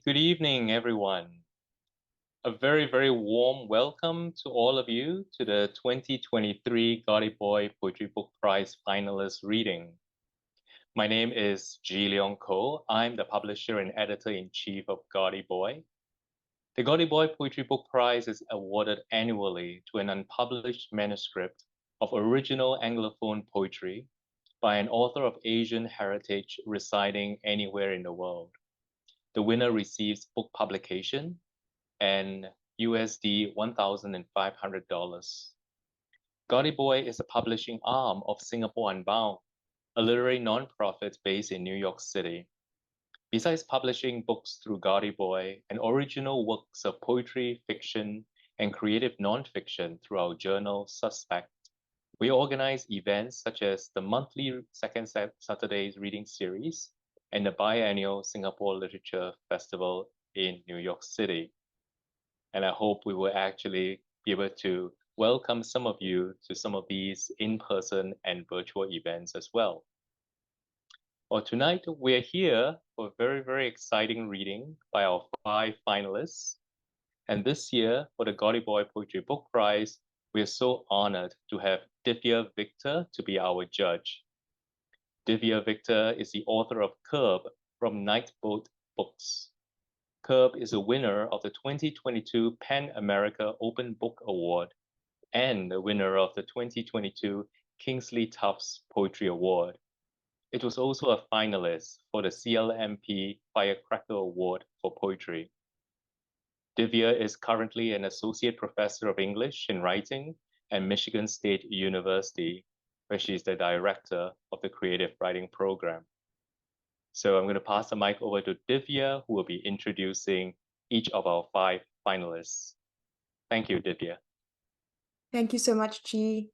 good evening, everyone. A very, very warm welcome to all of you to the 2023 Gaudy Boy Poetry Book Prize finalist reading. My name is Ji Leong Ko. I'm the publisher and editor-in-chief of Gaudy Boy. The Gaudy Boy Poetry Book Prize is awarded annually to an unpublished manuscript of original Anglophone poetry by an author of Asian heritage residing anywhere in the world. The winner receives book publication and USD $1,500. Gaudy Boy is a publishing arm of Singapore Unbound, a literary nonprofit based in New York City. Besides publishing books through Gaudy Boy and original works of poetry, fiction, and creative nonfiction through our journal Suspect, we organize events such as the monthly Second Saturdays reading series and the biennial Singapore Literature Festival in New York City. And I hope we will actually be able to welcome some of you to some of these in-person and virtual events as well. Well, tonight we're here for a very, very exciting reading by our 5 finalists. And this year, for the Gaudy Boy Poetry Book Prize, we are so honored to have Divya Victor to be our judge. Divya Victor is the author of Curb from Nightboat Books. Curb is a winner of the 2022 Pan America Open Book Award and the winner of the 2022 Kingsley Tufts Poetry Award. It was also a finalist for the CLMP Firecracker Award for Poetry. Divya is currently an associate professor of English and writing at Michigan State University, where she's the director of the creative writing program. So I'm going to pass the mic over to Divya, who will be introducing each of our 5 finalists. Thank you, Divya. Thank you so much, Chi.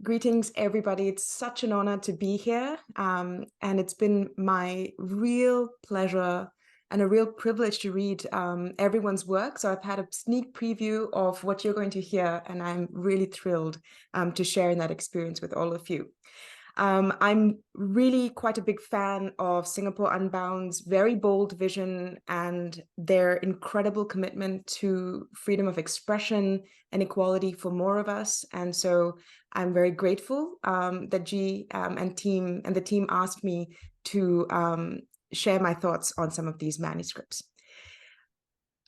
Greetings, everybody. It's such an honor to be here. And it's been my real pleasure and a real privilege to read everyone's work. So I've had a sneak preview of what you're going to hear, and I'm really thrilled to share in that experience with all of you. I'm really quite a big fan of Singapore Unbound's very bold vision and their incredible commitment to freedom of expression and equality for more of us. And so I'm very grateful that G and the team asked me to share my thoughts on some of these manuscripts.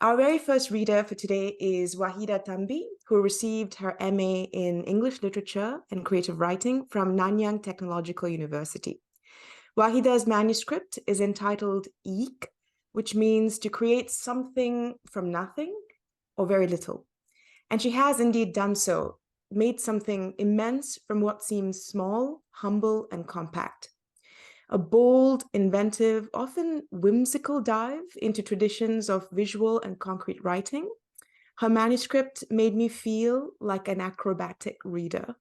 Our very first reader for today is Wahidah Tambee, who received her MA in English Literature and Creative Writing from Nanyang Technological University. Wahidah's manuscript is entitled Eek, which means to create something from nothing or very little. And she has indeed done so, made something immense from what seems small, humble, and compact. A bold, inventive, often whimsical dive into traditions of visual and concrete writing. Her manuscript made me feel like an acrobatic reader.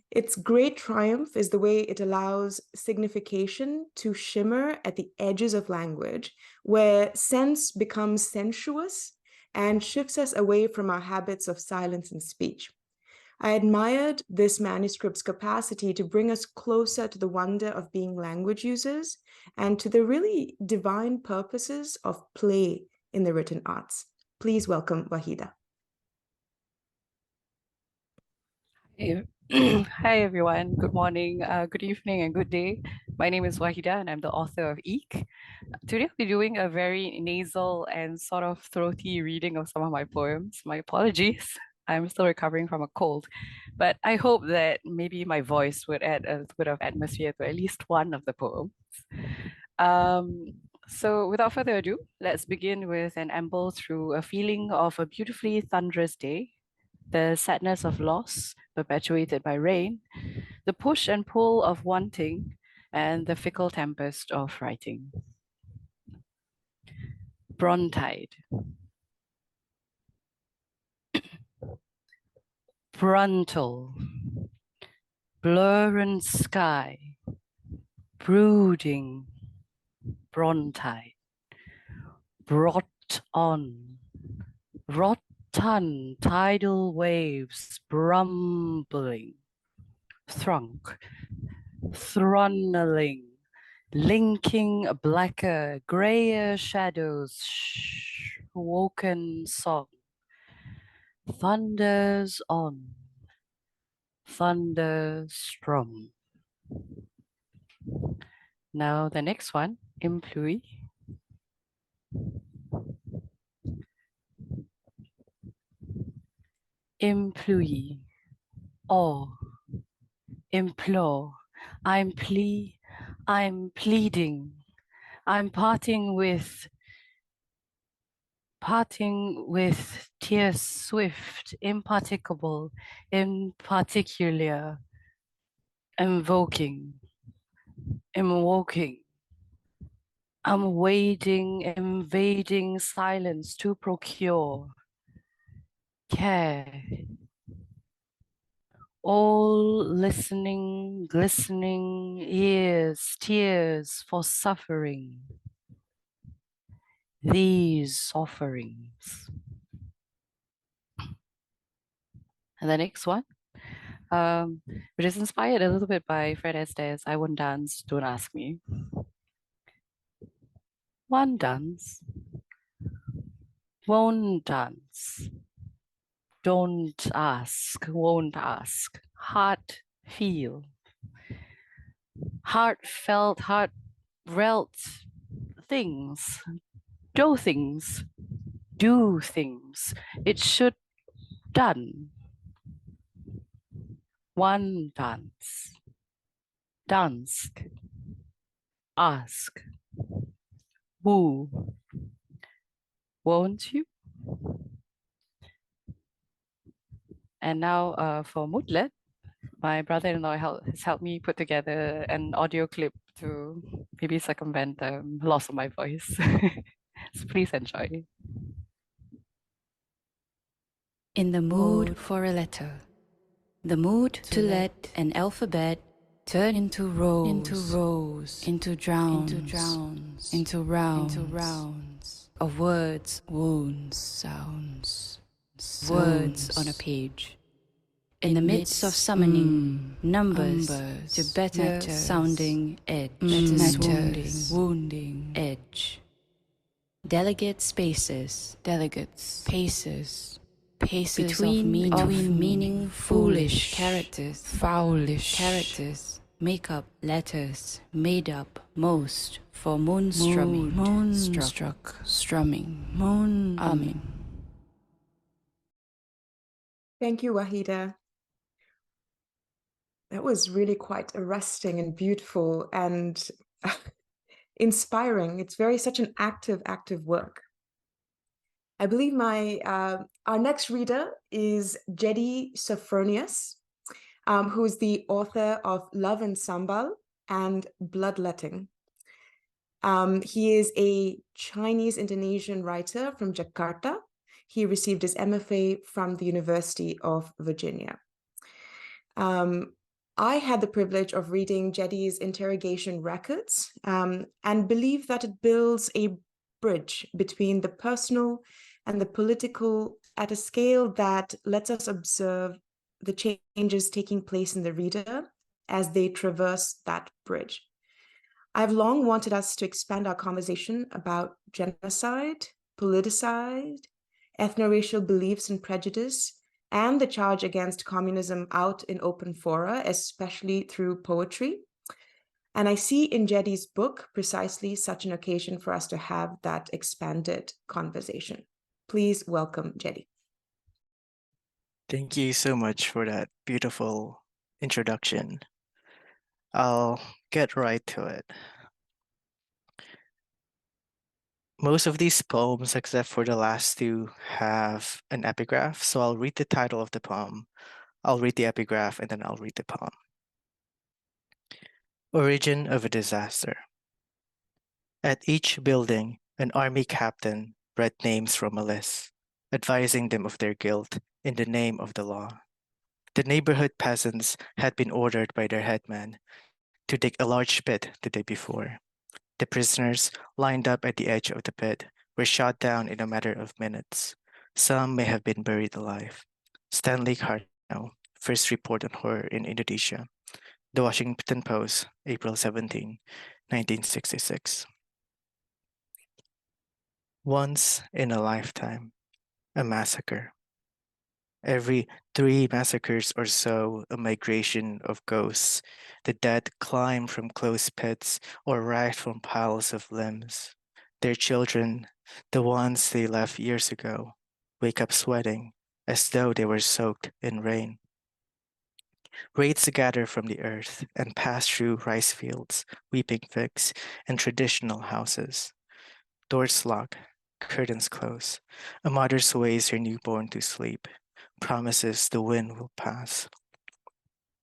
Its great triumph is the way it allows signification to shimmer at the edges of language, where sense becomes sensuous and shifts us away from our habits of silence and speech. I admired this manuscript's capacity to bring us closer to the wonder of being language users and to the really divine purposes of play in the written arts. Please welcome Wahidah. Hi, everyone. Good morning, good evening, and good day. My name is Wahidah, and I'm the author of Eek. Today, I'll be doing a very nasal and sort of throaty reading of some of my poems. My apologies. I'm still recovering from a cold, but I hope that maybe my voice would add a bit of atmosphere to at least one of the poems. So without further ado, let's begin with an amble through a feeling of a beautifully thunderous day, the sadness of loss perpetuated by rain, the push and pull of wanting, and the fickle tempest of writing. Brontide. Frontal, blurring sky, brooding, brontide, brought on, rotten tidal waves brumbling, thrunk, throttling, linking blacker, grayer shadows, woken song, thunders on, thunderstrong. Now the next one, employee. Employee, or implore, I'm pleading, I'm parting with tears swift, imparticable, in particular, invoking, I'm wading, invading silence to procure care. All listening, glistening ears, tears for suffering. These offerings. And the next one, which is inspired a little bit by Fred Astaire's I Won't Dance, Don't Ask Me. One dance, won't dance, don't ask, won't ask, heart feel, heartfelt, heart-relt things, do things, it should done. One dance, dansk, ask, woo, won't you? And now for Moodlet, my brother-in-law has helped me put together an audio clip to maybe circumvent the loss of my voice. So please enjoy. In the mood for a letter, the mood to let an alphabet turn into rows, into drowns, into rounds of words, wounds, sounds, words on a page. In the midst of summoning numbers to better sounding edge, wounding edge. Delegate spaces, paces between meaning, foolish characters, foulish characters, make up letters, made up most for moon struck, strumming, humming. Thank you, Wahidah. That was really quite arresting and beautiful and inspiring. It's such an active work. I believe our next reader is Jeddie Sophronius, who is the author of Love and Sambal and Bloodletting. He is a Chinese-Indonesian writer from Jakarta. He received his MFA from the University of Virginia. I had the privilege of reading Jeddie's interrogation records and believe that it builds a bridge between the personal and the political at a scale that lets us observe the changes taking place in the reader as they traverse that bridge. I've long wanted us to expand our conversation about genocide, politicide, ethno-racial beliefs and prejudice, and the charge against communism out in open fora, especially through poetry. And I see in Jeddie's book precisely such an occasion for us to have that expanded conversation. Please welcome Jeddie. Thank you so much for that beautiful introduction. I'll get right to it. Most of these poems, except for the last two, have an epigraph, so I'll read the title of the poem, I'll read the epigraph, and then I'll read the poem. Origin of a Disaster. At each building, an army captain read names from a list, advising them of their guilt in the name of the law. The neighborhood peasants had been ordered by their headman to dig a large pit the day before. The prisoners lined up at the edge of the pit were shot down in a matter of minutes. Some may have been buried alive. Stanley Cartnow, first report on horror in Indonesia. The Washington Post, April 17, 1966. Once in a lifetime, a massacre. Every 3 massacres or so, a migration of ghosts. The dead climb from closed pits or rise from piles of limbs. Their children, the ones they left years ago, wake up sweating as though they were soaked in rain. Wraiths gather from the earth and pass through rice fields, weeping figs, and traditional houses. Doors lock, curtains close. A mother sways her newborn to sleep, promises the wind will pass.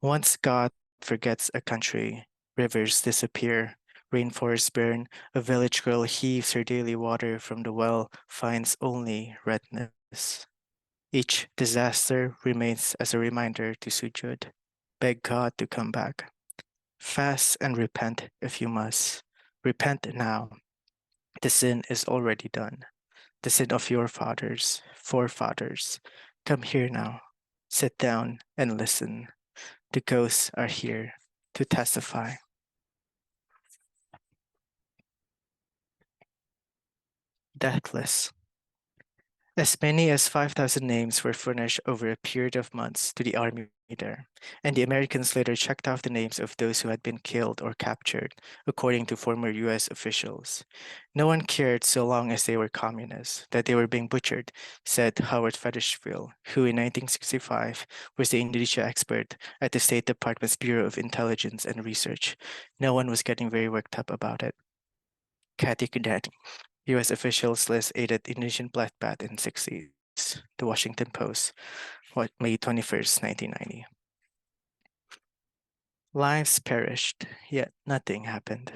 Once God forgets a country, rivers disappear, rainforests burn, a village girl heaves her daily water from the well, finds only redness. Each disaster remains as a reminder to sujud. Beg God to come back. Fast and repent if you must. Repent now. The sin is already done. The sin of your fathers, forefathers. Come here now. Sit down and listen. The ghosts are here to testify. Deathless. As many as 5,000 names were furnished over a period of months to the army there, and the Americans later checked off the names of those who had been killed or captured, according to former US officials. No one cared so long as they were communists, that they were being butchered, said Howard Fetishville, who in 1965 was the Indonesia expert at the State Department's Bureau of Intelligence and Research. No one was getting very worked up about it. Kathy Cadet, US officials list aided Indonesian bloodbath in 60s. The Washington Post, May 21st, 1990. Lives perished, yet nothing happened.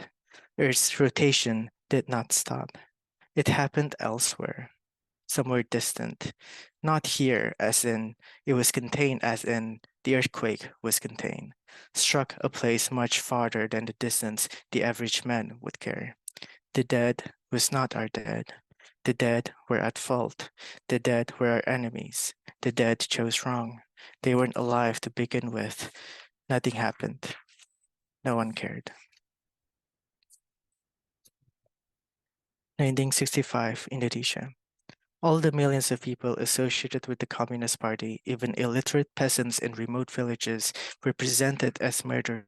Earth's rotation did not stop. It happened elsewhere, somewhere distant. Not here, as in it was contained, as in the earthquake was contained. Struck a place much farther than the distance the average man would carry. The dead was not our dead. The dead were at fault. The dead were our enemies. The dead chose wrong. They weren't alive to begin with. Nothing happened. No one cared. 1965, Indonesia. All the millions of people associated with the Communist Party, even illiterate peasants in remote villages, were presented as murderers,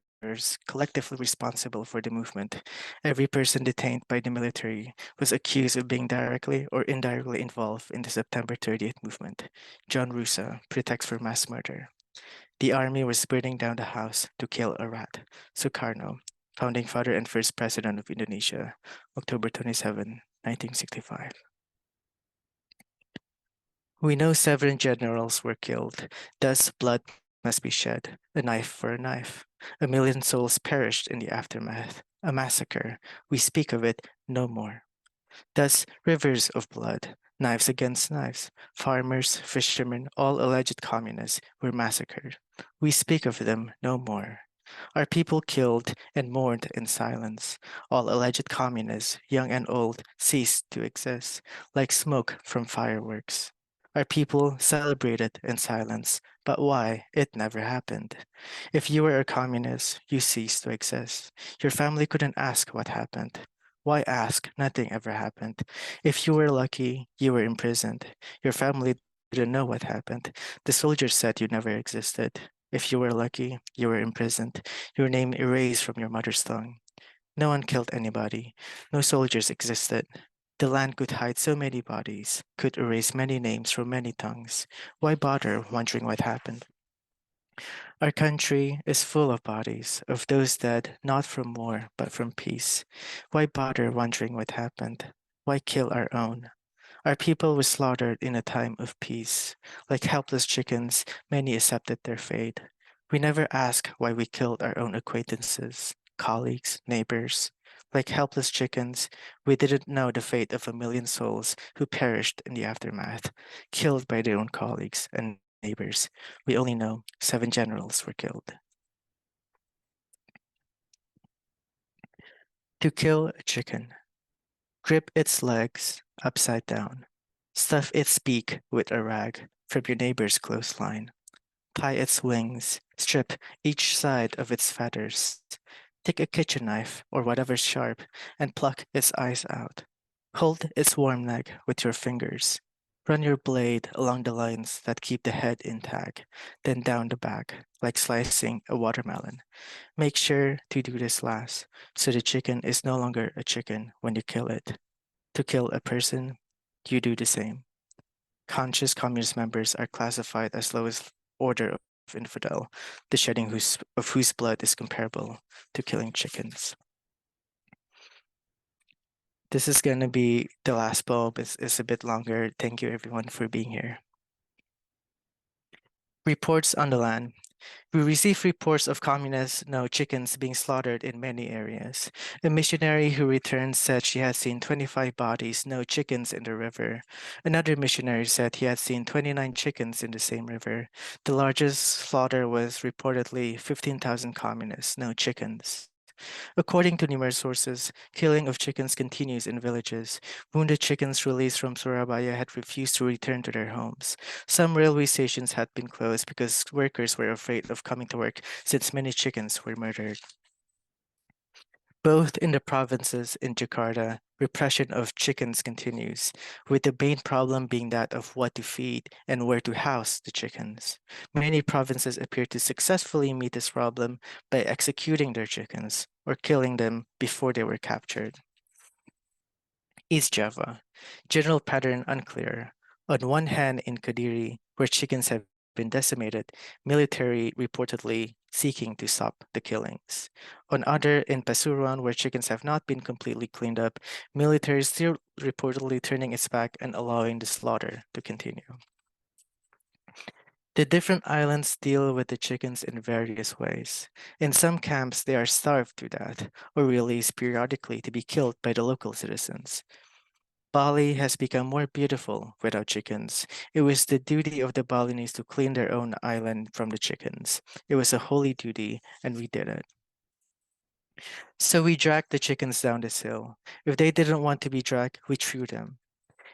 collectively responsible for the movement. Every person detained by the military was accused of being directly or indirectly involved in the September 30th movement. John Rusa, pretext for mass murder. The army was burning down the house to kill a rat. Sukarno, founding father and first president of Indonesia, October 27, 1965. We know 7 generals were killed, thus blood must be shed, a knife for a knife. A million souls perished in the aftermath, a massacre. We speak of it no more. Thus, rivers of blood, knives against knives, farmers, fishermen, all alleged communists were massacred. We speak of them no more. Our people killed and mourned in silence. All alleged communists, young and old, ceased to exist, like smoke from fireworks. Our people celebrated in silence, but why? It never happened. If you were a communist, you ceased to exist. Your family couldn't ask what happened. Why ask? Nothing ever happened. If you were lucky, you were imprisoned. Your family didn't know what happened. The soldiers said you never existed. If you were lucky, you were imprisoned, your name erased from your mother's tongue. No one killed anybody. No soldiers existed. The land could hide so many bodies, could erase many names from many tongues. Why bother wondering what happened? Our country is full of bodies, of those dead not from war, but from peace. Why bother wondering what happened? Why kill our own? Our people were slaughtered in a time of peace. Like helpless chickens, many accepted their fate. We never asked why we killed our own acquaintances, colleagues, neighbors. Like helpless chickens, we didn't know the fate of a million souls who perished in the aftermath, killed by their own colleagues and neighbors. We only know 7 generals were killed. To kill a chicken. Grip its legs upside down. Stuff its beak with a rag from your neighbor's clothesline. Tie its wings, strip each side of its feathers. Take a kitchen knife or whatever's sharp and pluck its eyes out. Hold its warm neck with your fingers. Run your blade along the lines that keep the head intact, then down the back, like slicing a watermelon. Make sure to do this last, so the chicken is no longer a chicken when you kill it. To kill a person, you do the same. Conscious communist members are classified as lowest order of infidel, the shedding of whose blood is comparable to killing chickens. This is going to be the last poem. It's a bit longer. Thank you everyone for being here. Reports on the land. We receive reports of communists, chickens being slaughtered in many areas. A missionary who returned said she had seen 25 bodies, no chickens in the river. Another missionary said he had seen 29 chickens in the same river. The largest slaughter was reportedly 15,000 communists, no chickens. According to numerous sources, killing of chickens continues in villages. Wounded chickens released from Surabaya had refused to return to their homes. Some railway stations had been closed because workers were afraid of coming to work since many chickens were murdered. Both in the provinces in Jakarta, repression of chickens continues, with the main problem being that of what to feed and where to house the chickens. Many provinces appear to successfully meet this problem by executing their chickens or killing them before they were captured. East Java, general pattern unclear. On one hand, in Kediri, where chickens have been decimated, military reportedly seeking to stop the killings. On other, in Pasuruan, where chickens have not been completely cleaned up, military is still reportedly turning its back and allowing the slaughter to continue. The different islands deal with the chickens in various ways. In some camps, they are starved to death or released periodically to be killed by the local citizens. Bali has become more beautiful without chickens. It was the duty of the Balinese to clean their own island from the chickens. It was a holy duty, and we did it. So we dragged the chickens down this hill. If they didn't want to be dragged, we threw them.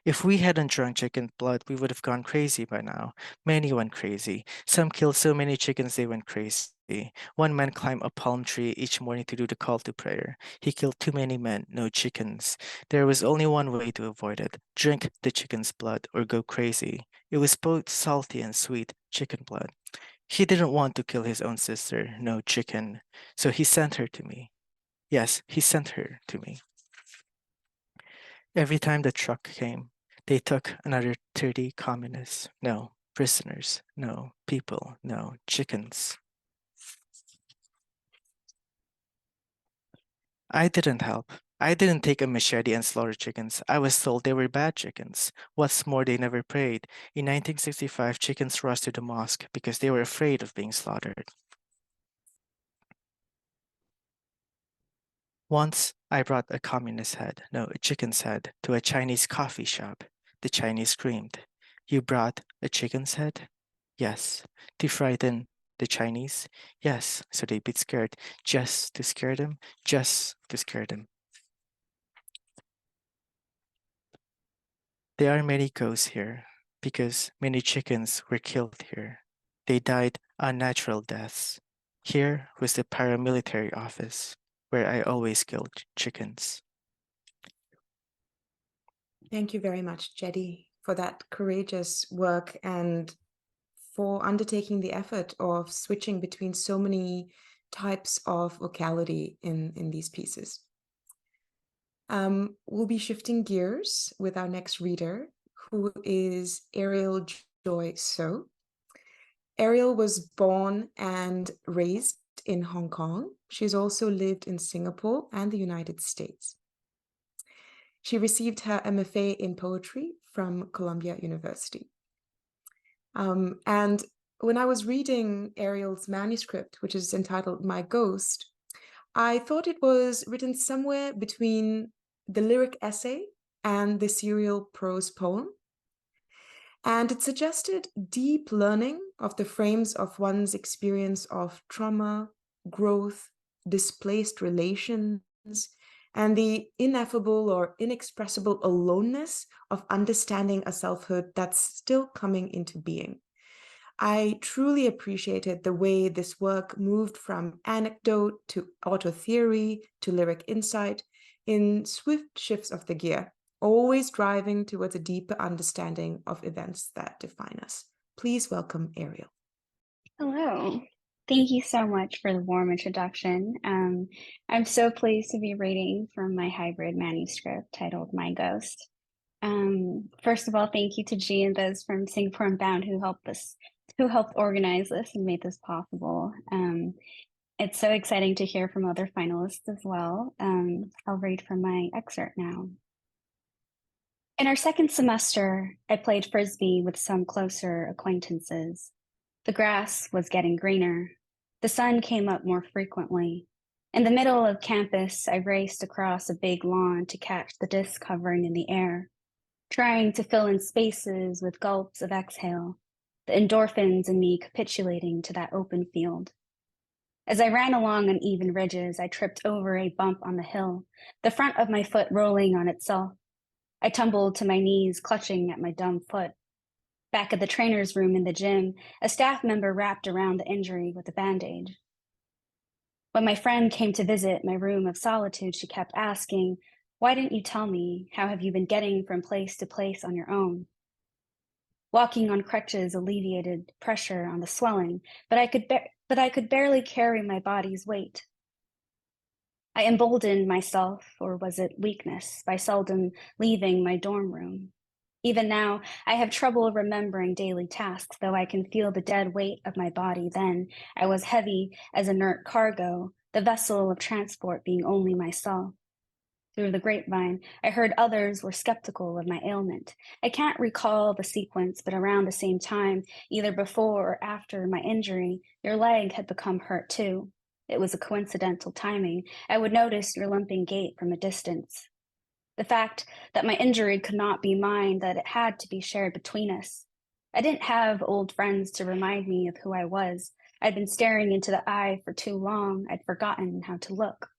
If we hadn't drunk chicken blood, we would have gone crazy by now. Many went crazy. Some killed so many chickens they went crazy. One man climbed a palm tree each morning to do the call to prayer. He killed too many men, no chickens. There was only one way to avoid it. Drink the chicken's blood or go crazy. It was both salty and sweet, chicken blood. He didn't want to kill his own sister, no chicken. So he sent her to me. Yes, he sent her to me. Every time the truck came, they took another 30 communists. No, prisoners. No, people. No, chickens. I didn't help. I didn't take a machete and slaughter chickens. I was told they were bad chickens. What's more, they never prayed. In 1965, chickens rushed to the mosque because they were afraid of being slaughtered. Once, I brought a communist head, no, a chicken's head, to a Chinese coffee shop. The Chinese screamed. You brought a chicken's head? Yes. To frighten the Chinese? Yes, so they'd be scared. Just to scare them? Just to scare them. There are many ghosts here because many chickens were killed here. They died unnatural deaths. Here was the paramilitary office where I always killed chickens. Thank you very much, Jeddie, for that courageous work and for undertaking the effort of switching between so many types of vocality in these pieces. We'll be shifting gears with our next reader, who is Ariel Joy So. Ariel was born and raised in Hong Kong. She's also lived in Singapore and the United States. She received her MFA in poetry from Columbia University. And when I was reading Ariel's manuscript, which is entitled My Ghost, I thought it was written somewhere between the lyric essay and the serial prose poem. And it suggested deep learning of the frames of one's experience of trauma, growth, displaced relations, and the ineffable or inexpressible aloneness of understanding a selfhood that's still coming into being. I truly appreciated the way this work moved from anecdote to auto theory to lyric insight in swift shifts of the gear, always driving towards a deeper understanding of events that define us. Please welcome Ariel. Hello. Thank you so much for the warm introduction. I'm so pleased to be reading from my hybrid manuscript titled My Ghost. First of all, thank you to G and those from Singapore and Bound who helped organize this and made this possible. It's so exciting to hear from other finalists as well. I'll read from my excerpt now. In our second semester, I played Frisbee with some closer acquaintances. The grass was getting greener. The sun came up more frequently. In the middle of campus, I raced across a big lawn to catch the disc hovering in the air, trying to fill in spaces with gulps of exhale, the endorphins in me capitulating to that open field. As I ran along uneven ridges, I tripped over a bump on the hill, the front of my foot rolling on itself. I tumbled to my knees, clutching at my dumb foot. Back at the trainer's room in the gym, a staff member wrapped around the injury with a band-aid. When my friend came to visit my room of solitude, she kept asking, "Why didn't you tell me? How have you been getting from place to place on your own?" Walking on crutches alleviated pressure on the swelling, but I could barely carry my body's weight. I emboldened myself, or was it weakness, by seldom leaving my dorm room. Even now, I have trouble remembering daily tasks, though I can feel the dead weight of my body then. I was heavy as inert cargo, the vessel of transport being only myself. Through the grapevine, I heard others were skeptical of my ailment. I can't recall the sequence, but around the same time, either before or after my injury, your leg had become hurt too. It was a coincidental timing. I would notice your limping gait from a distance. The fact that my injury could not be mine, that it had to be shared between us. I didn't have old friends to remind me of who I was. I'd been staring into the eye for too long. I'd forgotten how to look.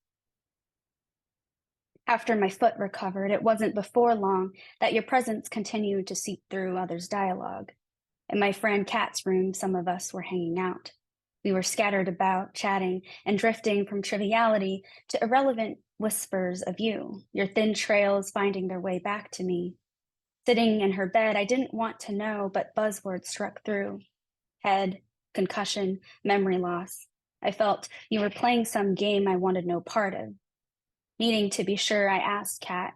After my foot recovered, it wasn't before long that your presence continued to seep through others' dialogue. In my friend Kat's room, some of us were hanging out. We were scattered about, chatting and drifting from triviality to irrelevant whispers of you, your thin trails finding their way back to me. Sitting in her bed, I didn't want to know, but buzzwords struck through. Head, concussion, memory loss. I felt you were playing some game I wanted no part of. Needing to be sure, I asked Kat,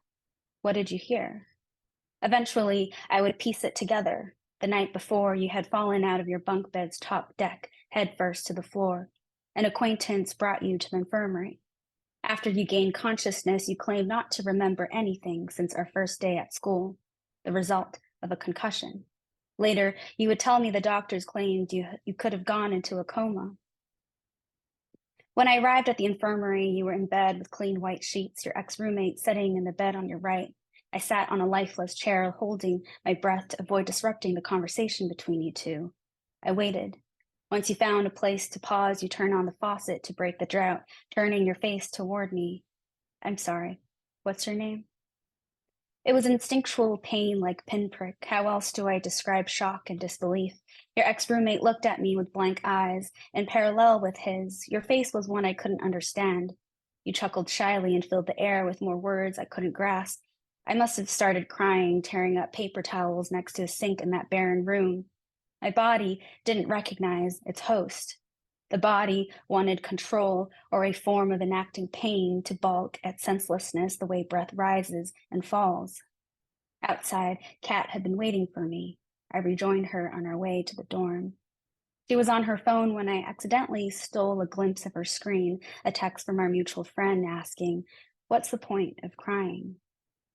"What did you hear?" Eventually, I would piece it together. The night before, you had fallen out of your bunk bed's top deck, headfirst to the floor. An acquaintance brought you to the infirmary. After you gained consciousness, you claimed not to remember anything since our first day at school, the result of a concussion. Later, you would tell me the doctors claimed you could have gone into a coma. When I arrived at the infirmary, you were in bed with clean white sheets, your ex-roommate sitting in the bed on your right. I sat on a lifeless chair, holding my breath to avoid disrupting the conversation between you two. I waited. Once you found a place to pause, you turned on the faucet to break the drought, turning your face toward me. "I'm sorry. What's your name?" It was instinctual pain like pinprick. How else do I describe shock and disbelief? Your ex-roommate looked at me with blank eyes. In parallel with his, your face was one I couldn't understand. You chuckled shyly and filled the air with more words I couldn't grasp. I must have started crying, tearing up paper towels next to a sink in that barren room. My body didn't recognize its host. The body wanted control, or a form of enacting pain, to balk at senselessness the way breath rises and falls. Outside, Kat had been waiting for me. I rejoined her on our way to the dorm. She was on her phone when I accidentally stole a glimpse of her screen, a text from our mutual friend asking, "What's the point of crying?"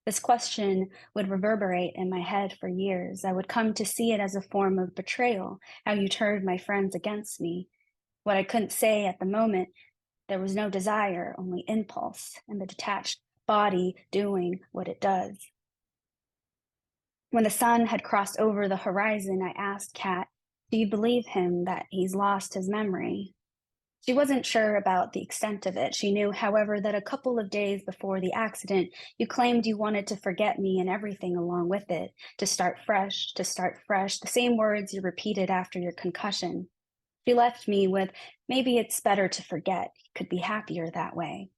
This question would reverberate in my head for years. I would come to see it as a form of betrayal, how you turned my friends against me. What I couldn't say at the moment, there was no desire, only impulse, and the detached body doing what it does. When the sun had crossed over the horizon, I asked Kat, "Do you believe him that he's lost his memory?" She wasn't sure about the extent of it. She knew, however, that a couple of days before the accident, you claimed you wanted to forget me and everything along with it, to start fresh, the same words you repeated after your concussion. She left me with, maybe it's better to forget. He could be happier that way.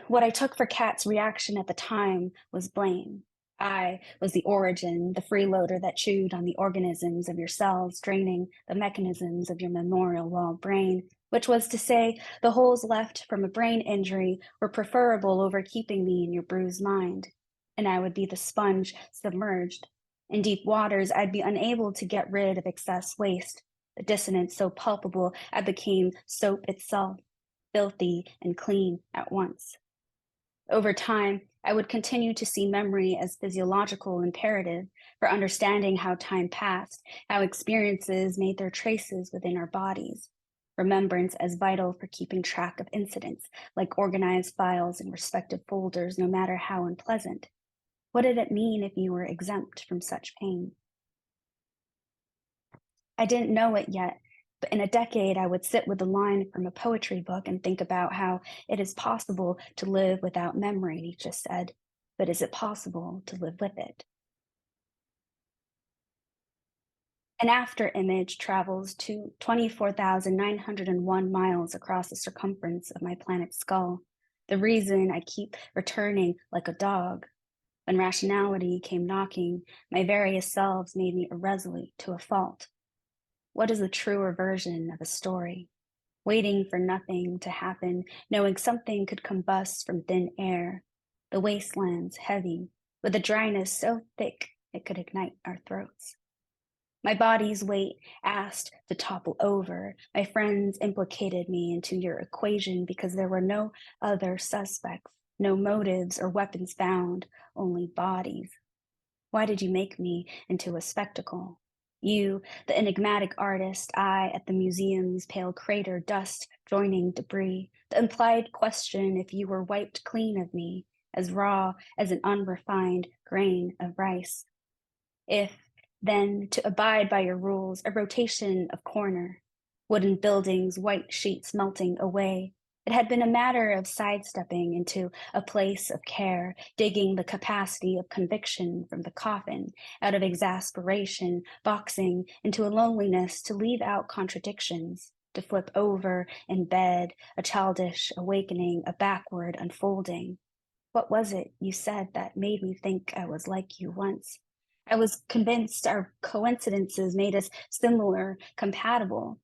What I took for Kat's reaction at the time was blame. I was the origin, the freeloader that chewed on the organisms of your cells, draining the mechanisms of your memorial wall brain, which was to say, the holes left from a brain injury were preferable over keeping me in your bruised mind. And I would be the sponge submerged. In deep waters, I'd be unable to get rid of excess waste. The dissonance so palpable, I became soap itself, filthy and clean at once. Over time, I would continue to see memory as physiological imperative for understanding how time passed, how experiences made their traces within our bodies. Remembrance as vital for keeping track of incidents, like organized files in respective folders, no matter how unpleasant. What did it mean if you were exempt from such pain? I didn't know it yet, but in a decade, I would sit with a line from a poetry book and think about how it is possible to live without memory, Nietzsche said, but is it possible to live with it? An after image travels to 24,901 miles across the circumference of my planet's skull. The reason I keep returning like a dog. When rationality came knocking, my various selves made me irresolute to a fault. What is the truer version of a story? Waiting for nothing to happen, knowing something could combust from thin air, the wastelands heavy, with a dryness so thick it could ignite our throats. My body's weight asked to topple over. My friends implicated me into your equation because there were no other suspects, no motives or weapons found, only bodies. Why did you make me into a spectacle? You, the enigmatic artist, I at the museum's pale crater dust joining debris, the implied question if you were wiped clean of me, as raw as an unrefined grain of rice. If, then, to abide by your rules, a rotation of corner, wooden buildings, white sheets melting away, it had been a matter of sidestepping into a place of care, digging the capacity of conviction from the coffin, out of exasperation, boxing into a loneliness to leave out contradictions, to flip over in bed, a childish awakening, a backward unfolding. What was it you said that made me think I was like you once? I was convinced our coincidences made us similar, compatible.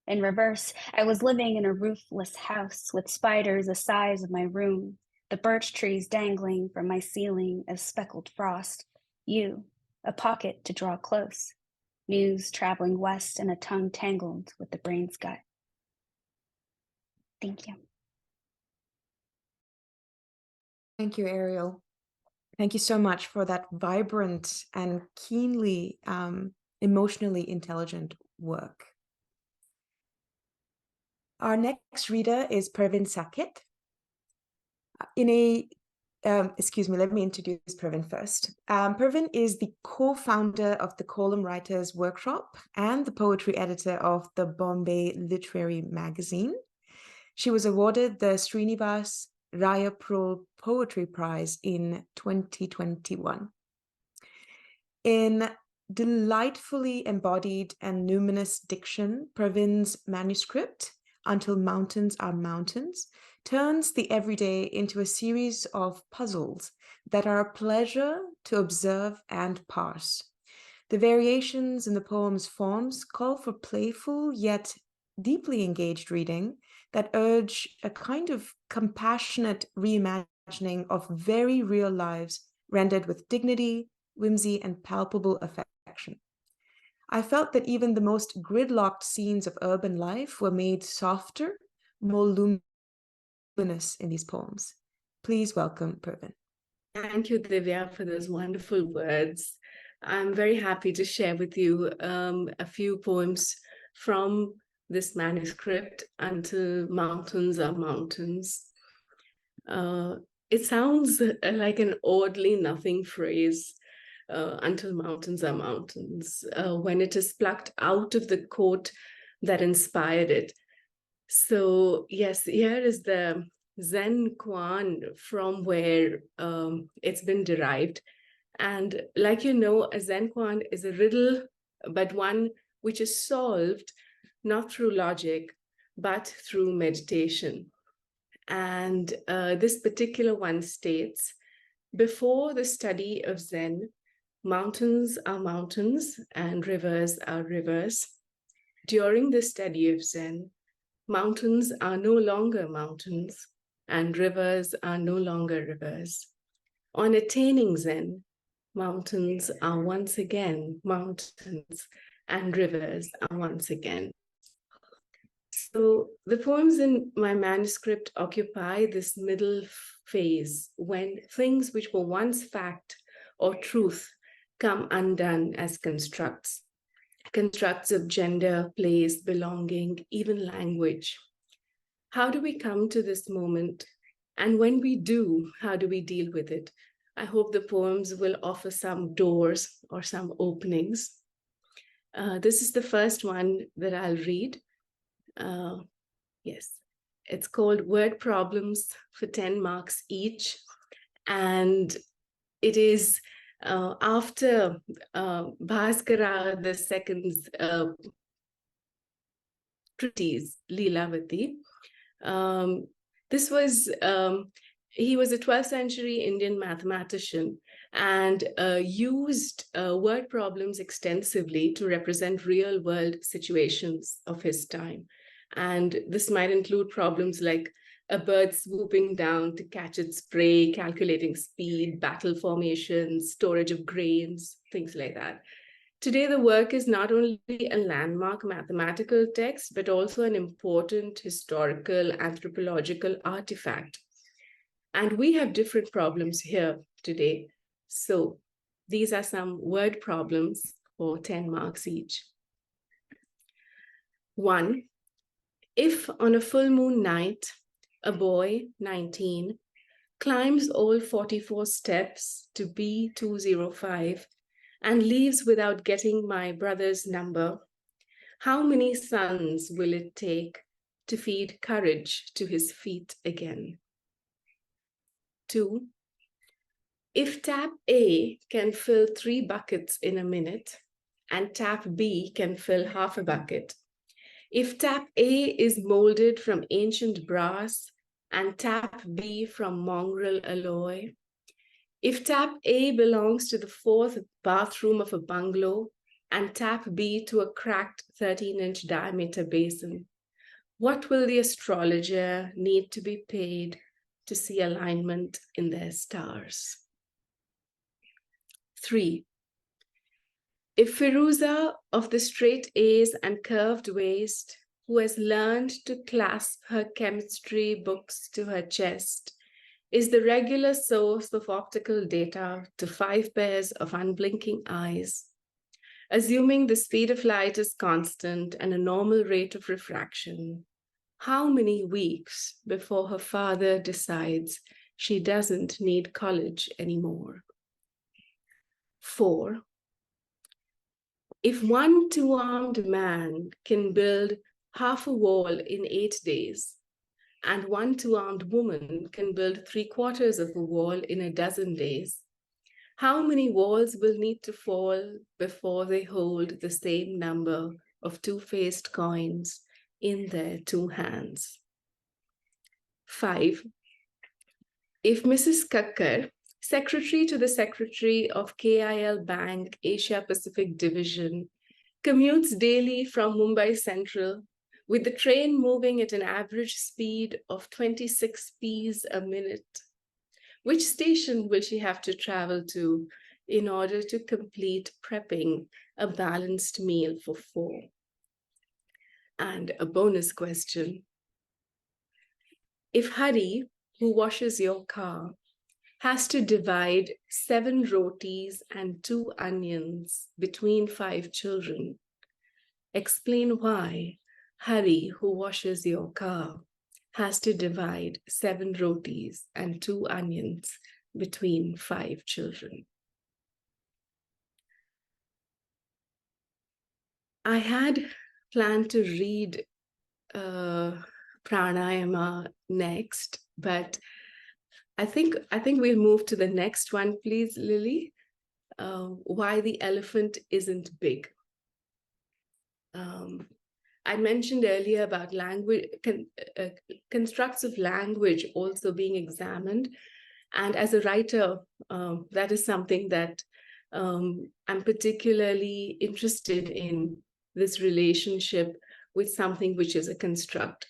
In reverse, I was living in a roofless house with spiders the size of my room, the birch trees dangling from my ceiling as speckled frost. You, a pocket to draw close. News traveling west and a tongue tangled with the brain's gut. Thank you. Thank you, Ariel. Thank you so much for that vibrant and keenly emotionally intelligent work. Our next reader is Pervin Saket. Excuse me, let me introduce Pervin first. Pervin is the co-founder of the Column Writers Workshop and the poetry editor of the Bombay Literary Magazine. She was awarded the Srinivas Rayapur Poetry Prize in 2021. In delightfully embodied and numinous diction, Pervin's manuscript, Until Mountains Are Mountains, turns the everyday into a series of puzzles that are a pleasure to observe and parse. The variations in the poem's forms call for playful yet deeply engaged reading that urge a kind of compassionate reimagining of very real lives rendered with dignity, whimsy, and palpable affection. I felt that even the most gridlocked scenes of urban life were made softer, more luminous in these poems. Please welcome Pervin. Thank you, Divya, for those wonderful words. I'm very happy to share with you a few poems from this manuscript, Until Mountains Are Mountains. It sounds like an oddly nothing phrase, until mountains are mountains, when it is plucked out of the court that inspired it. So yes, here is the Zen koan from where it's been derived. And like you know, a Zen koan is a riddle, but one which is solved not through logic, but through meditation. And this particular one states, before the study of Zen, mountains are mountains and rivers are rivers. During the study of Zen, mountains are no longer mountains and rivers are no longer rivers. On attaining Zen, mountains are once again mountains and rivers are once again. So the poems in my manuscript occupy this middle phase when things which were once fact or truth come undone as constructs of gender, place, belonging, even language. How do we come to this moment? And when we do, how do we deal with it? I hope the poems will offer some doors or some openings. This is the first one that I'll read. Yes, it's called Word Problems for 10 marks each. And it is after Bhaskara II's treatise, Leelavati. He was a 12th century Indian mathematician and used word problems extensively to represent real world situations of his time. And this might include problems like a bird swooping down to catch its prey, calculating speed, battle formations, storage of grains, things like that. Today, the work is not only a landmark mathematical text, but also an important historical, anthropological artifact. And we have different problems here today. So these are some word problems for 10 marks each. 1. If on a full moon night, a boy, 19, climbs all 44 steps to B205 and leaves without getting my brother's number, how many suns will it take to feed courage to his feet again? 2. If tap A can fill 3 buckets in a minute and tap B can fill half a bucket, if tap A is molded from ancient brass and tap B from mongrel alloy, if tap A belongs to the 4th bathroom of a bungalow and tap B to a cracked 13-inch diameter basin, what will the astrologer need to be paid to see alignment in their stars? 3. If Firuza of the straight A's and curved waist, who has learned to clasp her chemistry books to her chest, is the regular source of optical data to 5 pairs of unblinking eyes, assuming the speed of light is constant and a normal rate of refraction, how many weeks before her father decides she doesn't need college anymore? 4. If one 2-armed man can build half a wall in 8 days, and one 2-armed woman can build 3/4 of a wall in a dozen days, how many walls will need to fall before they hold the same number of 2-faced coins in their 2 hands? 5. If Mrs. Kakkar, secretary to the secretary of KIL Bank Asia Pacific Division, commutes daily from Mumbai Central with the train moving at an average speed of 26 Ps a minute, which station will she have to travel to in order to complete prepping a balanced meal for 4? And a bonus question. If Hari, who washes your car, has to divide 7 rotis and 2 onions between 5 children, explain why Hari, who washes your car, has to divide 7 rotis and 2 onions between 5 children. I had planned to read pranayama next, but I think we'll move to the next one, please, Lily. Why the elephant isn't big. I mentioned earlier about language, constructs of language also being examined. And as a writer, that is something that I'm particularly interested in, this relationship with something which is a construct.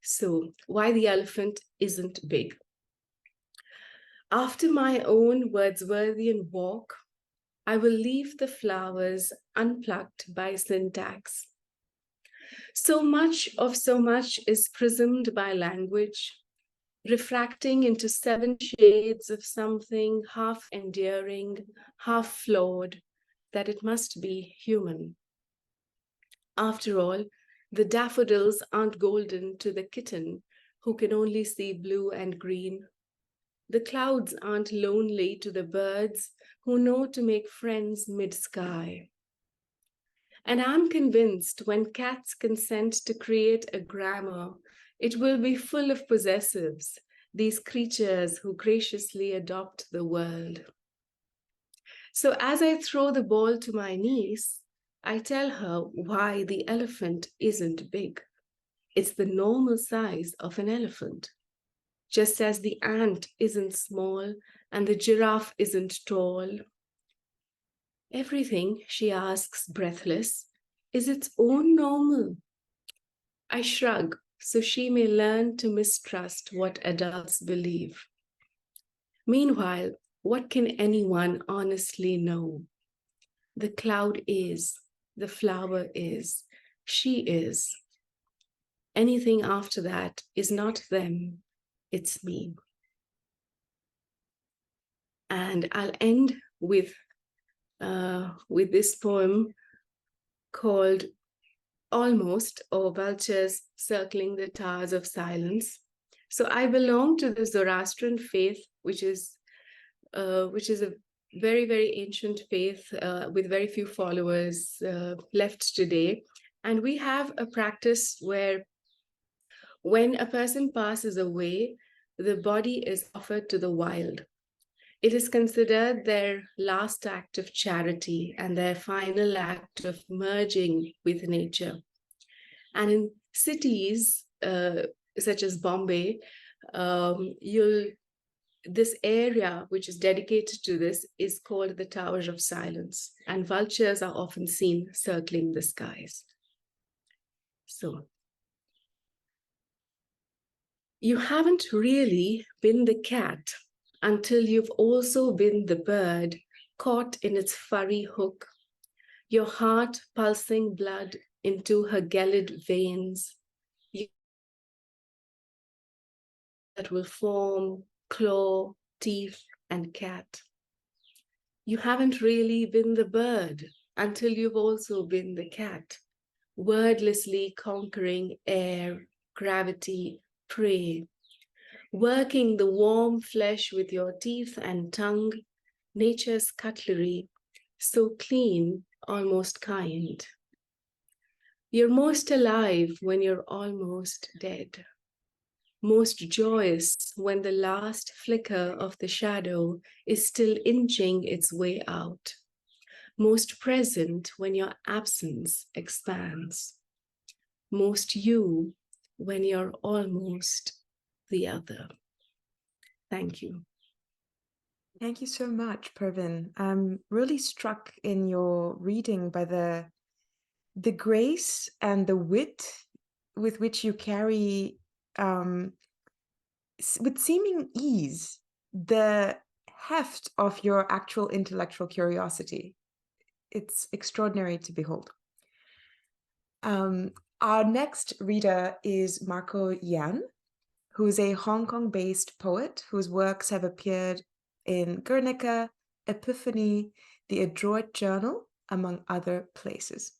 So why the elephant isn't big. After my own Wordsworthian walk, I will leave the flowers unplucked by syntax. So much is prismed by language, refracting into 7 shades of something half endearing, half flawed, that it must be human. After all, the daffodils aren't golden to the kitten who can only see blue and green. The clouds aren't lonely to the birds who know to make friends mid-sky. And I'm convinced when cats consent to create a grammar, it will be full of possessives, these creatures who graciously adopt the world. So as I throw the ball to my niece, I tell her why the elephant isn't big. It's the normal size of an elephant. Just as the ant isn't small and the giraffe isn't tall. Everything, she asks, breathless, is its own normal. I shrug so she may learn to mistrust what adults believe. Meanwhile, what can anyone honestly know? The cloud is, the flower is, she is. Anything after that is not them, it's me. And I'll end with this poem called Almost, or Vultures Circling the Towers of Silence. So I belong to the Zoroastrian faith, which is a very, very ancient faith with very few followers left today. And we have a practice where when a person passes away, the body is offered to the wild. It is considered their last act of charity and their final act of merging with nature. And in cities such as Bombay, this area which is dedicated to this is called the Tower of Silence, and vultures are often seen circling the skies. So, you haven't really been the cat until you've also been the bird caught in its furry hook, your heart pulsing blood into her gelid veins that will form claw, teeth, and cat. You haven't really been the bird until you've also been the cat, wordlessly conquering air, gravity, prey, working the warm flesh with your teeth and tongue, nature's cutlery, so clean, almost kind. You're most alive when you're almost dead, most joyous when the last flicker of the shadow is still inching its way out, most present when your absence expands, most you when you're almost the other. Thank you. Thank you so much, Pervin. I'm really struck in your reading by the grace and the wit with which you carry, with seeming ease, the heft of your actual intellectual curiosity. It's extraordinary to behold. Our next reader is Marco Yan, who is a Hong Kong-based poet whose works have appeared in Guernica, Epiphany, The Adroit Journal, among other places.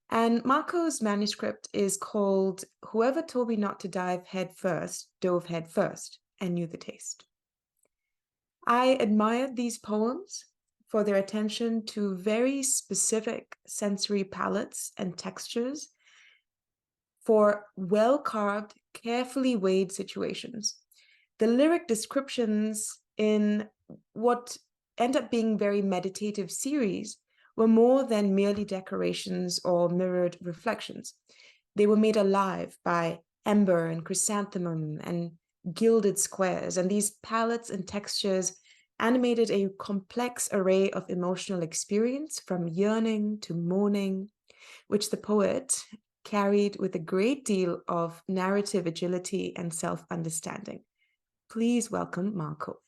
And Marco's manuscript is called Whoever Told Me Not to Dive Head First, Dove Head First, and Knew the Taste. I admired these poems for their attention to very specific sensory palettes and textures for well-carved, carefully weighed situations. The lyric descriptions in what end up being very meditative series were more than merely decorations or mirrored reflections. They were made alive by ember and chrysanthemum and gilded squares, and these palettes and textures animated a complex array of emotional experience from yearning to mourning, which the poet carried with a great deal of narrative agility and self-understanding. Please welcome Marco.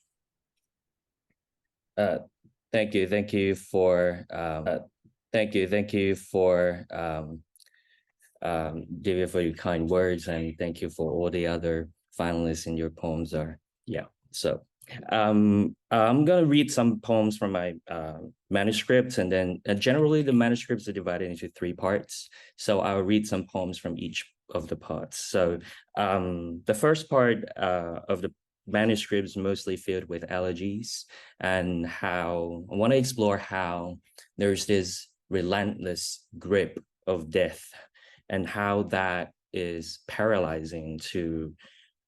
Thank you for Divya, for your kind words, and thank you for all the other finalists in your poems. So I'm gonna read some poems from my manuscripts, and then generally the manuscripts are divided into 3 parts. So I'll read some poems from each of the parts. So the first part of the manuscripts mostly filled with elegies, and how I want to explore how there's this relentless grip of death and how that is paralyzing to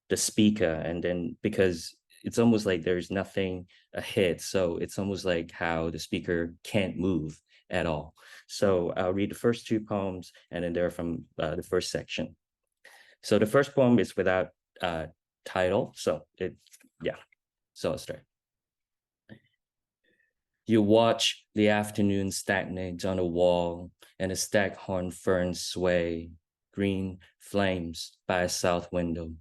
the speaker. And then because it's almost like there's nothing ahead, so it's almost like how the speaker can't move at all. So I'll read the first 2 poems, and then they're from the first section. So the first poem is without title, so I'll start. You watch the afternoon stagnate on a wall, and the staghorn ferns sway, green flames by a south window.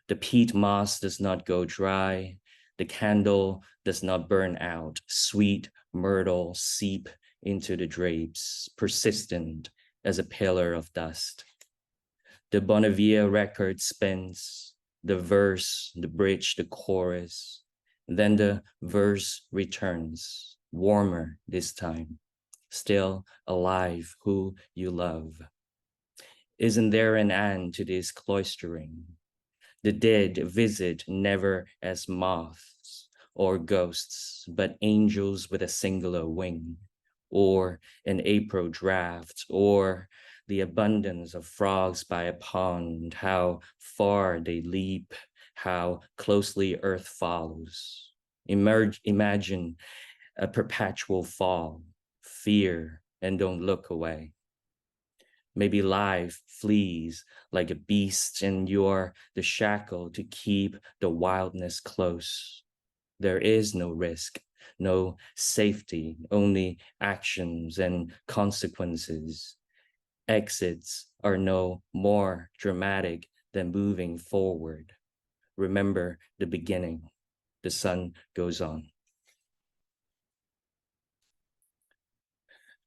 The peat moss does not go dry, the candle does not burn out, sweet myrtle seep into the drapes, persistent as a pillar of dust. The Bonneville record spins, the verse, the bridge, the chorus. Then the verse returns, warmer this time, still alive, who you love. Isn't there an end to this cloistering? The dead visit never as moths or ghosts, but angels with a singular wing, or an April draft, or the abundance of frogs by a pond, how far they leap, how closely earth follows. Imagine a perpetual fall, fear, and don't look away. Maybe life flees like a beast, and you're the shackle to keep the wildness close. There is no risk, no safety, only actions and consequences. Exits are no more dramatic than moving forward. Remember the beginning. The sun goes on.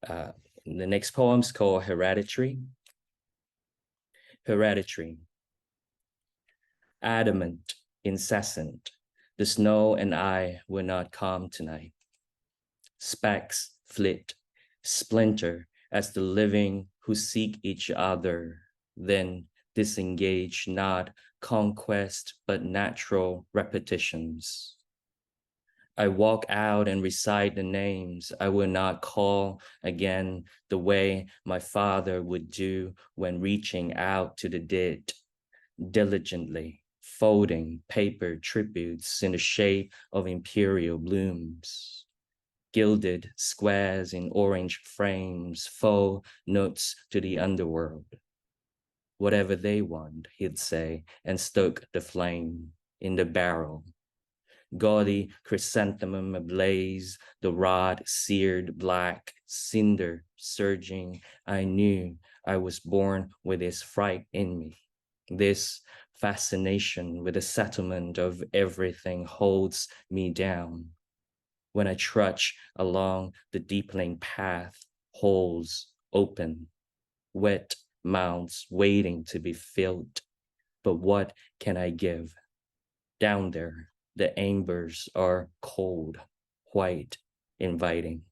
The next poem is called Hereditary. Hereditary. Adamant, incessant, the snow and I were not calm tonight. Specks flit, splinter as the living who seek each other, then disengage, not conquest, but natural repetitions. I walk out and recite the names I will not call again, the way my father would do when reaching out to the dead, diligently folding paper tributes in the shape of imperial blooms. Gilded squares in orange frames, faux notes to the underworld. Whatever they want, he'd say, and stoke the flame in the barrel. Gaudy chrysanthemum ablaze, the rod seared black, cinder surging. I knew I was born with this fright in me. This fascination with the settlement of everything holds me down. When I trudge along the deepening path, holes open, wet mouths waiting to be filled. But what can I give? Down there, the embers are cold, white, inviting.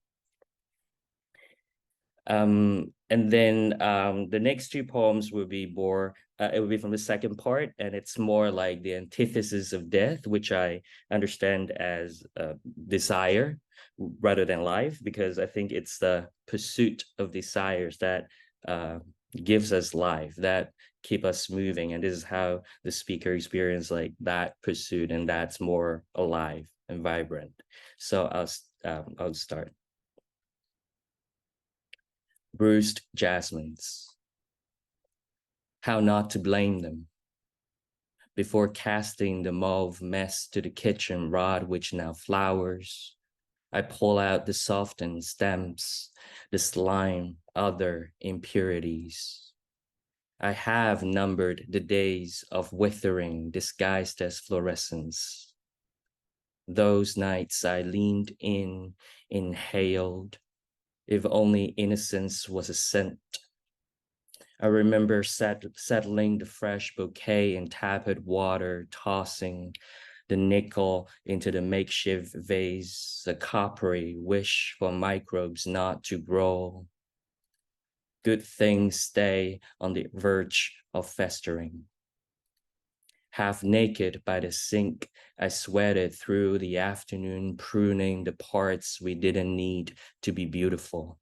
And then the next 2 poems will be more, it will be from the second part, and it's more like the antithesis of death, which I understand as desire. rather than life, because I think it's the pursuit of desires that gives us life, that keep us moving. And this is how the speaker experienced like that pursuit, and that's more alive and vibrant. So I'll start. Bruised jasmines. How not to blame them. Before casting the mauve mess to the kitchen rod which now flowers, I pull out the softened stems, the slime, other impurities. I have numbered the days of withering disguised as fluorescence. Those nights I leaned in, inhaled, if only innocence was a scent. I remember settling the fresh bouquet in tepid water, tossing the nickel into the makeshift vase, a coppery wish for microbes not to grow. Good things stay on the verge of festering. Half naked by the sink, I sweated through the afternoon, pruning the parts we didn't need to be beautiful.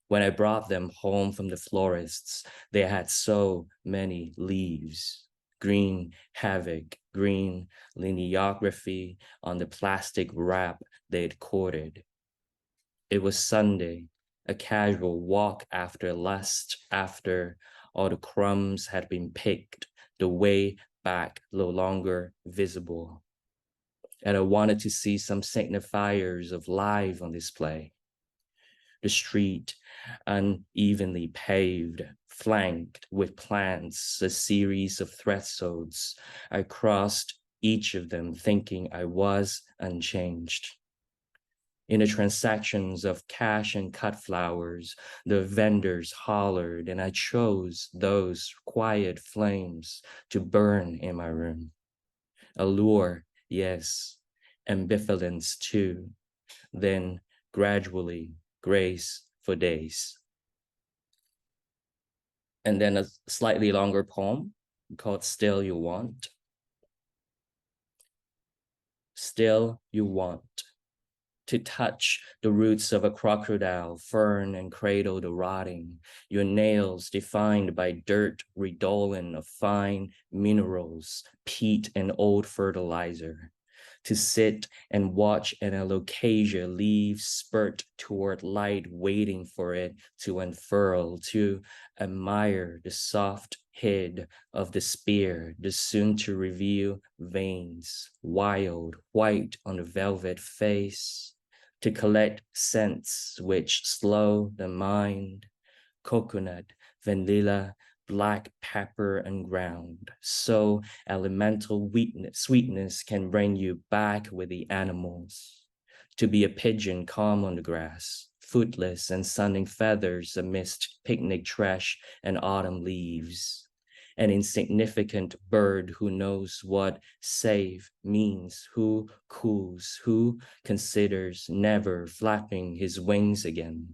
When I brought them home from the florists, they had so many leaves. Green havoc, green lineography on the plastic wrap they'd courted. It was Sunday, a casual walk after lust, after all the crumbs had been picked, the way back no longer visible. And I wanted to see some signifiers of life on display. The street, unevenly paved, flanked with plants, a series of thresholds. I crossed each of them thinking I was unchanged. In the transactions of cash and cut flowers, the vendors hollered, and I chose those quiet flames to burn in my room. Allure, yes, ambivalence too. Then gradually, grace for days. And then a slightly longer poem called Still You Want. Still you want to touch the roots of a crocodile, fern and cradle the rotting, your nails defined by dirt redolent of fine minerals, peat and old fertilizer. To sit and watch an alocasia leaf spurt toward light, waiting for it to unfurl, to admire the soft head of the spear, the soon to reveal veins, wild, white on the velvet face, to collect scents which slow the mind, coconut, vanilla, black pepper and ground. So elemental sweetness can bring you back with the animals. To be a pigeon calm on the grass, footless and sunning feathers amidst picnic trash and autumn leaves. An insignificant bird who knows what safe means, who cools, who considers never flapping his wings again.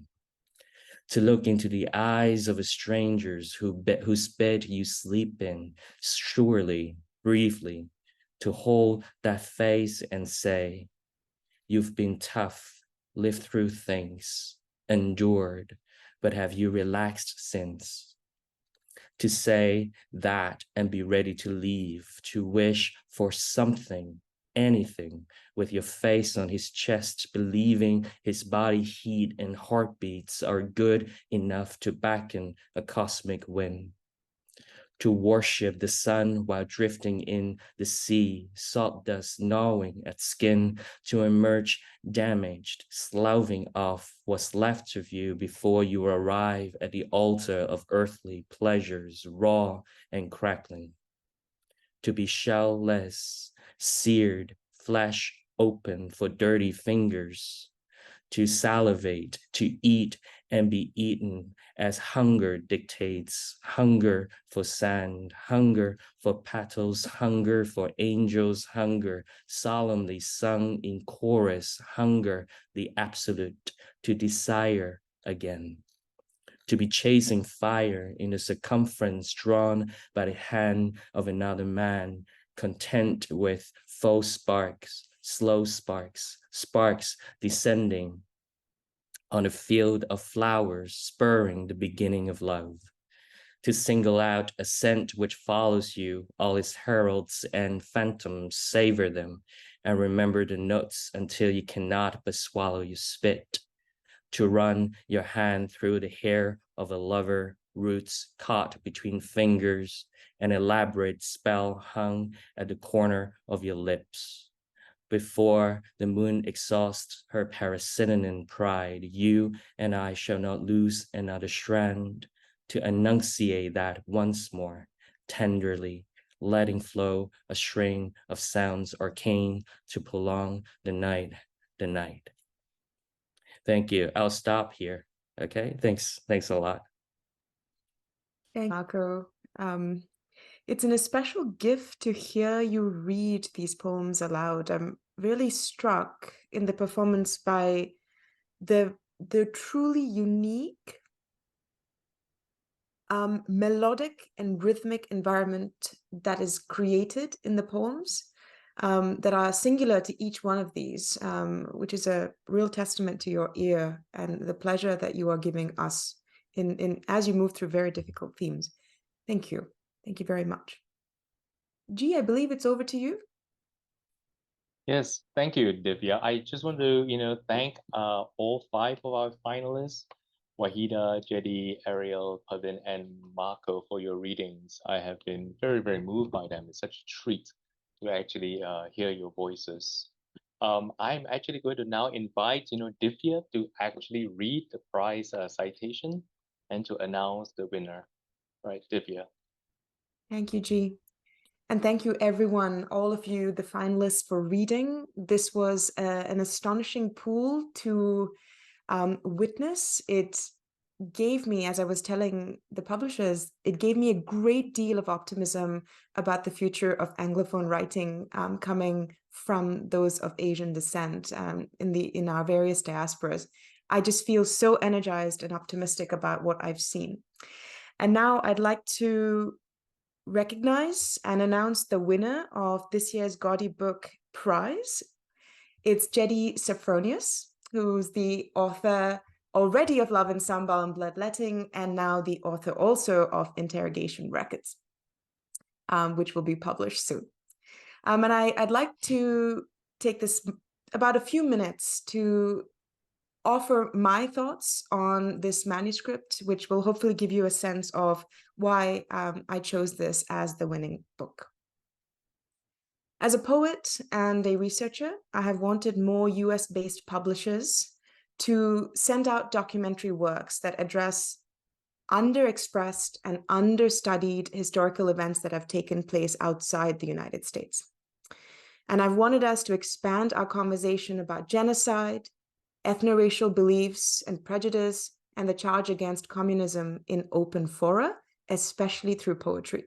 To look into the eyes of strangers whose bed you sleep in, surely, briefly, to hold that face and say, you've been tough, lived through things, endured, but have you relaxed since? To say that and be ready to leave, to wish for something, anything, with your face on his chest, believing his body heat and heartbeats are good enough to beckon a cosmic wind. To worship the sun while drifting in the sea, salt dust gnawing at skin, to emerge damaged, sloughing off what's left of you before you arrive at the altar of earthly pleasures, raw and crackling. To be shellless, seared, flesh open for dirty fingers, to salivate, to eat and be eaten as hunger dictates, hunger for sand, hunger for petals, hunger for angels, hunger solemnly sung in chorus, hunger, the absolute, to desire again. To be chasing fire in a circumference drawn by the hand of another man, content with false sparks, slow sparks, sparks descending on a field of flowers, spurring the beginning of love. To single out a scent which follows you, all its heralds and phantoms, savor them, and remember the notes until you cannot but swallow your spit. To run your hand through the hair of a lover, roots caught between fingers, an elaborate spell hung at the corner of your lips. Before the moon exhausts her parasitian pride, you and I shall not lose another strand, to enunciate that once more, tenderly, letting flow a string of sounds arcane to prolong the night, the night. Thank you. I'll stop here. Okay, thanks a lot. Thank you, Marco. It's an especial gift to hear you read these poems aloud. I'm really struck in the performance by the truly unique melodic and rhythmic environment that is created in the poems that are singular to each one of these, which is a real testament to your ear and the pleasure that you are giving us in as you move through very difficult themes. Thank you. Thank you very much. G, I believe it's over to you. Yes, thank you, Divya. I just want to, thank all 5 of our finalists, Wahidah, Jeddie, Ariel, Pervin, and Marco for your readings. I have been very, very moved by them. It's such a treat to actually hear your voices. I'm actually going to now invite, Divya to actually read the prize citation and to announce the winner. Right, Divya. Thank you, G. And thank you, everyone, all of you, the finalists, for reading. This was an astonishing pool to witness. It gave me, as I was telling the publishers, it gave me a great deal of optimism about the future of Anglophone writing coming from those of Asian descent in our various diasporas. I just feel so energized and optimistic about what I've seen. And now I'd like to recognize and announce the winner of this year's Gaudy Book Prize. It's Jeddie Sophronius, who's the author already of Love and Sambal and Bloodletting, and now the author also of Interrogation Records, which will be published soon. And I'd like to take this about a few minutes to offer my thoughts on this manuscript, which will hopefully give you a sense of why I chose this as the winning book. As a poet and a researcher, I have wanted more US-based publishers to send out documentary works that address underexpressed and understudied historical events that have taken place outside the United States. And I've wanted us to expand our conversation about genocide, ethno-racial beliefs and prejudice, and the charge against communism in open fora, especially through poetry.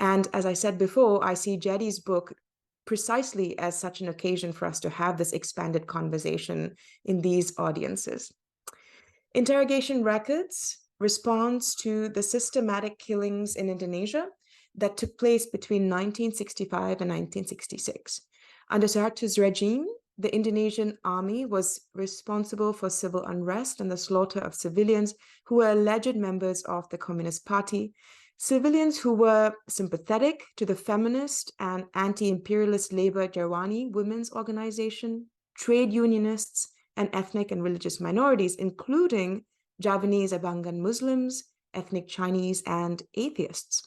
And as I said before, I see Jeddie's book precisely as such an occasion for us to have this expanded conversation in these audiences. Interrogation Records responds to the systematic killings in Indonesia that took place between 1965 and 1966. Under Suharto's regime, the Indonesian army was responsible for civil unrest and the slaughter of civilians who were alleged members of the Communist Party, civilians who were sympathetic to the feminist and anti-imperialist labor Jarwani women's organization, trade unionists, and ethnic and religious minorities, including Javanese Abangan Muslims, ethnic Chinese, and atheists.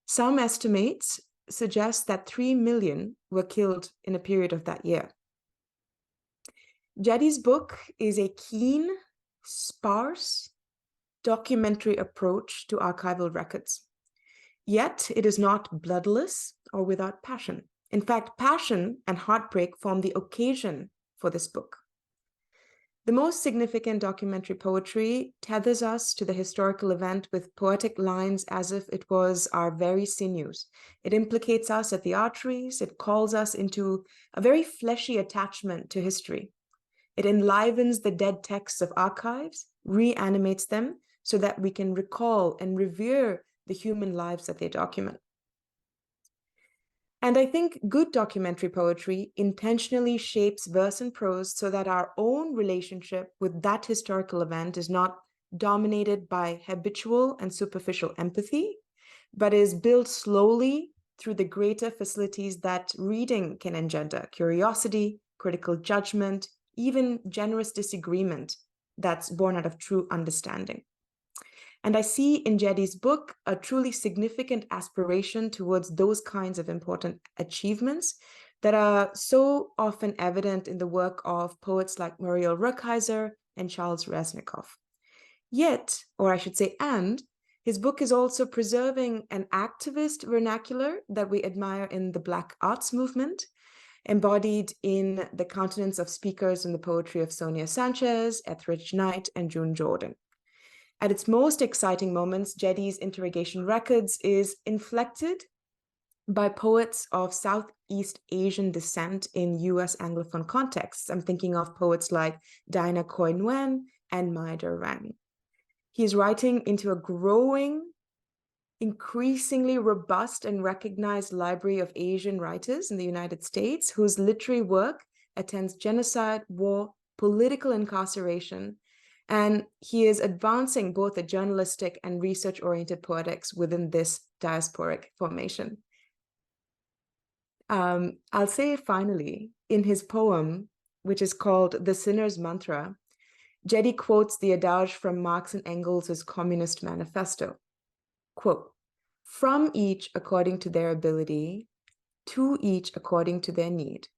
Some estimates suggest that 3 million were killed in a period of that year. Jeddie's book is a keen, sparse, documentary approach to archival records. Yet it is not bloodless or without passion. In fact, passion and heartbreak form the occasion for this book. The most significant documentary poetry tethers us to the historical event with poetic lines as if it was our very sinews. It implicates us at the arteries. It calls us into a very fleshy attachment to history. It enlivens the dead texts of archives, reanimates them so that we can recall and revere the human lives that they document. And I think good documentary poetry intentionally shapes verse and prose so that our own relationship with that historical event is not dominated by habitual and superficial empathy, but is built slowly through the greater facilities that reading can engender: curiosity, critical judgment, even generous disagreement that's born out of true understanding. And I see in Jeddie's book a truly significant aspiration towards those kinds of important achievements that are so often evident in the work of poets like Muriel Rukeyser and Charles Reznikov. Yet, or I should say, and, his book is also preserving an activist vernacular that we admire in the Black arts movement, embodied in the countenance of speakers in the poetry of Sonia Sanchez, Etheridge Knight, and June Jordan. At its most exciting moments, Jeddie's Interrogation Records is inflected by poets of Southeast Asian descent in US Anglophone contexts. I'm thinking of poets like Diana Coy Nguyen and Maida Rang. He's writing into a growing, increasingly robust and recognized library of Asian writers in the United States, whose literary work attends genocide, war, political incarceration, and he is advancing both a journalistic and research-oriented poetics within this diasporic formation. I'll say finally, in his poem, which is called The Sinner's Mantra, Jeddie quotes the adage from Marx and Engels' Communist Manifesto. Quote, "From each according to their ability, to each according to their need."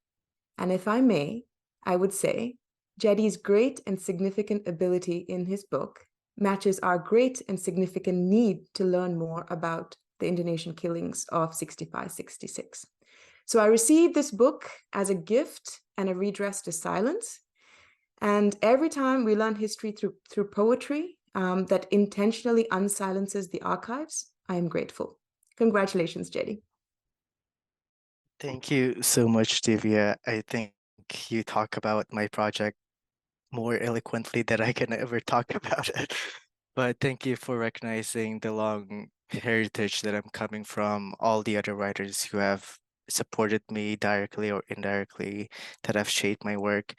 And if I may, I would say, Jeddie's great and significant ability in his book matches our great and significant need to learn more about the Indonesian killings of 65-66. So I received this book as a gift and a redress to silence. And every time we learn history through poetry that intentionally unsilences the archives, I am grateful. Congratulations, Jeddie. Thank you so much, Divya. I think you talk about my project more eloquently than I can ever talk about it. But thank you for recognizing the long heritage that I'm coming from, all the other writers who have supported me directly or indirectly, that have shaped my work.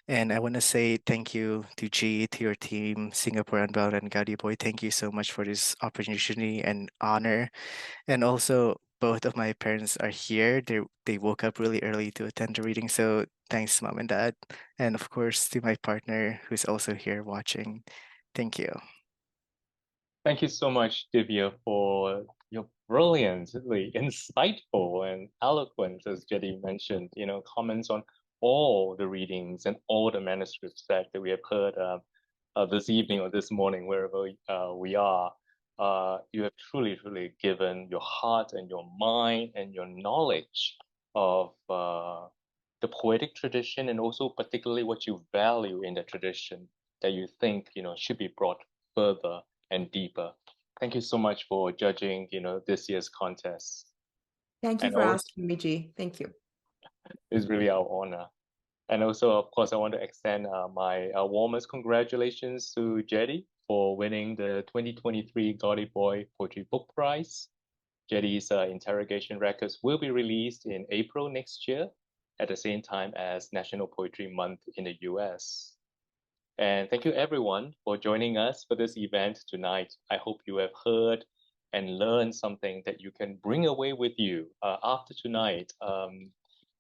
And I want to say thank you to G, to your team, Singapore Unbound and Gaudy Boy. Thank you so much for this opportunity and honor. And also, both of my parents are here. They woke up really early to attend the reading. So thanks, mom and dad. And of course, to my partner who's also here watching. Thank you. Thank you so much, Divya, for your brilliantly insightful and eloquent, as Jeddie mentioned, comments on all the readings and all the manuscripts that we have heard this evening or this morning, wherever we are. You have truly, truly given your heart and your mind and your knowledge of the poetic tradition, and also particularly what you value in the tradition that you think, should be brought further and deeper. Thank you so much for judging, this year's contest. Thank you for asking me, G. Thank you. It's really our honor. And also, of course, I want to extend my warmest congratulations to Jeddie for winning the 2023 Gaudy Boy Poetry Book Prize. Jeddie's Interrogation Records will be released in April next year, at the same time as National Poetry Month in the US. And thank you everyone for joining us for this event tonight. I hope you have heard and learned something that you can bring away with you after tonight,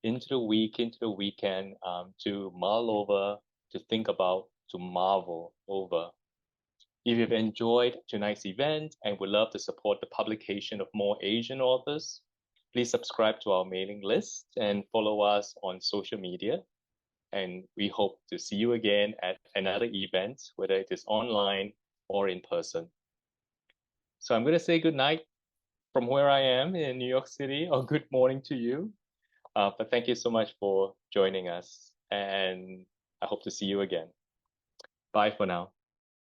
into the week, into the weekend, to mull over, to think about, to marvel over. If you've enjoyed tonight's event and would love to support the publication of more Asian authors, please subscribe to our mailing list and follow us on social media. And we hope to see you again at another event, whether it is online or in person. So I'm going to say good night from where I am in New York City, or good morning to you. But thank you so much for joining us, and I hope to see you again. Bye for now.